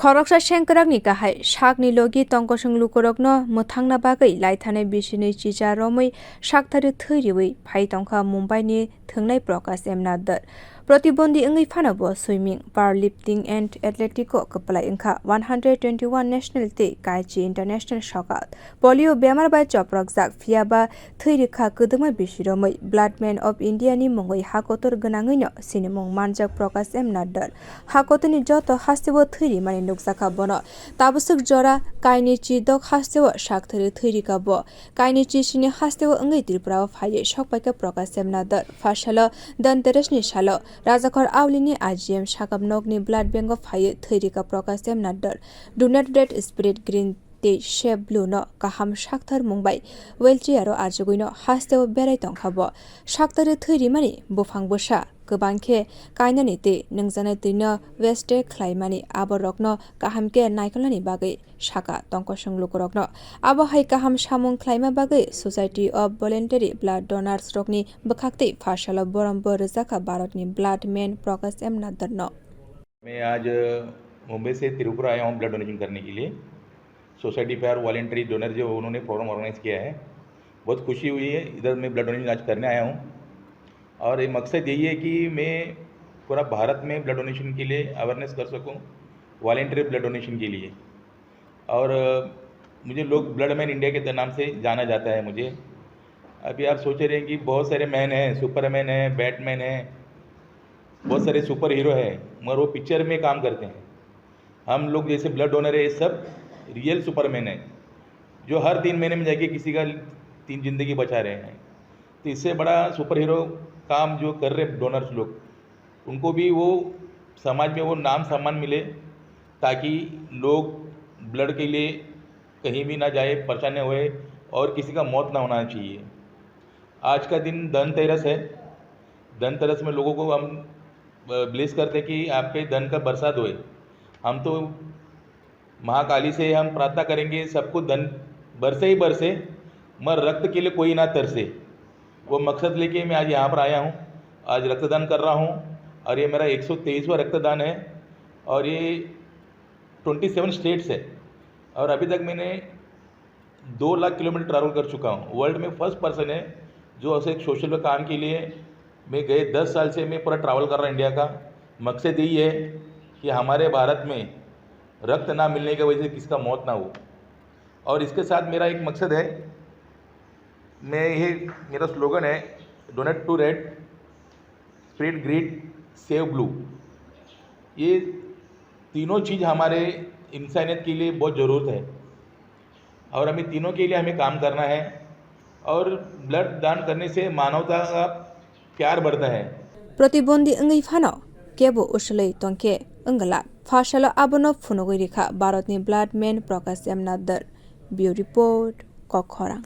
खरकसा शेंकरागनि गाहाय सागनि लगी तंकसं लुकरकनो मोथांना बागै लाइथानाय बिसिनि चिजा रमै सागथारि थैरिवै फाइतंखा मुम्बाइनि थोंनाय प्रकाश एमनादर प्रतिबंधी अंगै फानाबो स्विमिंग पावरलिफ्टिंग एंड एथलेटिको कपलाई इंखा 121 नेशनल ते काइची इंटरनेशनल शॉकआउट पोलियो बेमार बाय चप्रक जाक फियाबा थैरिखा कदमा बिसिरमै ब्लडमैन ऑफ इंडिया नि मंगै हाकोतर गनाङैनो सिनेमंग मानजक प्रकाश एमनादर हाकोतनि जत हास्तेबो थैरि माने नुकसाखा बनो ताबसक जरा काइनिची दक हास्तेबो सागथरि थैरिका बो काइनिची सिनि हास्तेबो अंगै त्रिपुराव फाये सकपाइका प्रकाश एमनादर फासालो दनतेरसनि सालो राजाखर आवलिनि आजिएम साकाबनगनि ब्लाड बैंक फाये थैरिका प्रकाश एमनादर डुनेट रेड स्पिरिट ग्रीन ते शेप ब्लू न काहाम सागथर मुंबाइ वेलचियारो आजुगैनो हास्तेबो बेराय तंखाबो सागथरि थैरि माने बुफां बोसा गोबांखे कायनानि ते नोंजानाय तिनो वेस्टे ख्लाइमानि आबरकनो काहामके नायखलानि बागै साका तंकसं लुकरकनो आबहाय काहाम सामुं ख्लाइमा बागै सोसाइटी ऑफ वॉलंटरी ब्लड डोनार्स रकनि बखाक्ते फाशाला बरमबो रजाका भारतनि ब्लड मैन प्रकाश एमनादर न। मैं आज मुंबई से त्रिपुरा आया हूँ ब्लड डोनेशन करने के लिए। सोसाइटी फॉर वॉलंटरी डोनर जो उन्होंने प्रोग्राम ऑर्गेनाइज किया है, बहुत खुशी हुई है। इधर मैं ब्लड डोनेशन आज करने आया हूँ और ये मकसद यही है कि मैं पूरा भारत में ब्लड डोनेशन के लिए अवेयरनेस कर सकूं, वॉलंटरी ब्लड डोनेशन के लिए। और मुझे लोग ब्लड मैन इंडिया के नाम से जाना जाता है मुझे। अभी आप सोच रहे हैं कि बहुत सारे मैन हैं, सुपरमैन हैं, बैटमैन हैं, बहुत सारे सुपर हीरो हैं, मगर वो पिक्चर में काम करते हैं। हम लोग जैसे ब्लड डोनर है, ये सब रियल सुपरमैन है जो हर 3 महीने में जाके किसी का 3 जिंदगी बचा रहे हैं। तो इससे बड़ा सुपर हीरो काम जो कर रहे डोनर्स लोग, उनको भी वो समाज में वो नाम सम्मान मिले ताकि लोग ब्लड के लिए कहीं भी ना जाए, परेशान हुए और किसी का मौत ना होना चाहिए। आज का दिन धनतेरस है। धनतेरस में लोगों को हम ब्लेस करते हैं कि आप पे धन का बरसात होए। हम तो महाकाली से हम प्रार्थना करेंगे सबको धन बरसे ही बरसे, मगर रक्त के लिए कोई ना तरसे। वो मकसद लेके मैं आज यहाँ पर आया हूँ। आज रक्तदान कर रहा हूँ और ये मेरा 123वां रक्तदान है और ये 27 स्टेट्स है और अभी तक मैंने 2 लाख किलोमीटर ट्रैवल कर चुका हूँ। वर्ल्ड में फर्स्ट पर्सन है जो ऐसे एक सोशल काम के लिए मैं गए 10 साल से मैं पूरा ट्रैवल कर रहा हूँ इंडिया का। मकसद यही है कि हमारे भारत में रक्त ना मिलने की वजह से किसका मौत ना हो। और इसके साथ मेरा एक मकसद है, मैं ये मेरा स्लोगन है donate to red spread green save blue. ये तीनों चीज़ हमारे इंसानियत के लिए बहुत ज़रूरत है और हमें तीनों के लिए हमें काम करना है। और ब्लड दान करने से मानवता का प्यार बढ़ता है। प्रतिबंधी अंगै फानो केबो उसलै तंके अंगला फाशाला आबनो फुनगै रेखा भारतनि ब्लड मैन प्रकाश एमनादर। Bureau report कखरा।